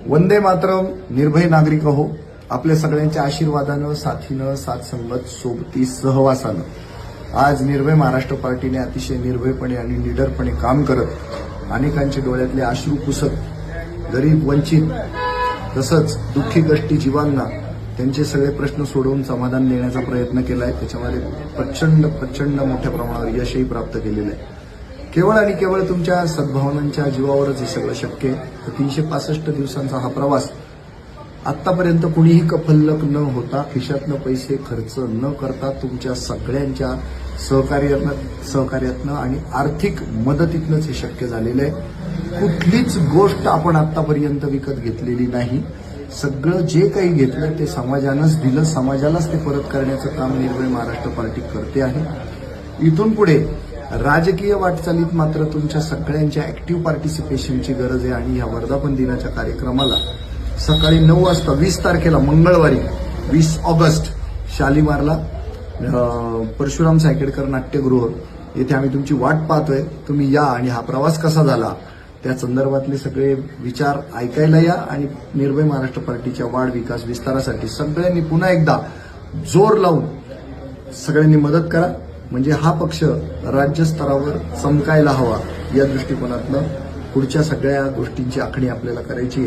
वंदे मातरम. निर्भय नागरिक हो. आपल्या सगळ्यांच्या आशीर्वादानं, साथीनं, साथसंगत, सोबती, सहवासानं आज निर्भय महाराष्ट्र पार्टीने अतिशय निर्भयपणे आणि निडरपणे काम करत अनेकांच्या डोळ्यातले अश्रू पुसत गरीब, वंचित तसंच दुःखी कष्टी जीवांना त्यांचे सगळे प्रश्न सोडवून समाधान देण्याचा प्रयत्न केलाय. त्याच्यामध्ये प्रचंड मोठ्या प्रमाणावर यशही प्राप्त केलेलं आहे. केवळ आणि केवळ तुमच्या सद्भावनांच्या जीवावरच हे सगळं शक्य आहे. 365 दिवसांचा हा प्रवास आतापर्यंत कुणीही कफल्लक न होता, खिशातनं पैसे खर्च न करता तुमच्या सगळ्यांच्या सहकार्यातनं आणि आर्थिक मदतीतनंच हे शक्य झालेलं आहे. कुठलीच गोष्ट आपण आतापर्यंत विकत घेतलेली नाही. सगळं जे काही घेतलं ते समाजानंच दिलं, समाजालाच ते परत करण्याचं काम निर्भय महाराष्ट्र पार्टी करते आहे. इथून पुढे राजकीय वाटचालीत मात्र तुमच्या सगळ्यांच्या ऍक्टिव्ह पार्टिसिपेशनची गरज आहे आणि या वर्धापन दिनाच्या कार्यक्रमाला सकाळी 9 वाजता 20 तारखेला मंगळवारी 20 ऑगस्ट शालिमारला परशुराम सायकेडकर नाट्यगृह येथे आम्ही तुमची वाट पाहतोय. तुम्ही या आणि हा प्रवास कसा झाला त्या संदर्भातले सगळे विचार ऐकायला या आणि निर्भय महाराष्ट्र पार्टीच्या वाढ, विकास, विस्तारासाठी सगळ्यांनी पुन्हा एकदा जोर लावून सगळ्यांनी मदत करा. म्हणजे हा पक्ष राज्यस्तरावर चमकायला हवा या दृष्टिकोनातनं पुढच्या सगळ्या गोष्टींची आखणी आपल्याला करायची आहे.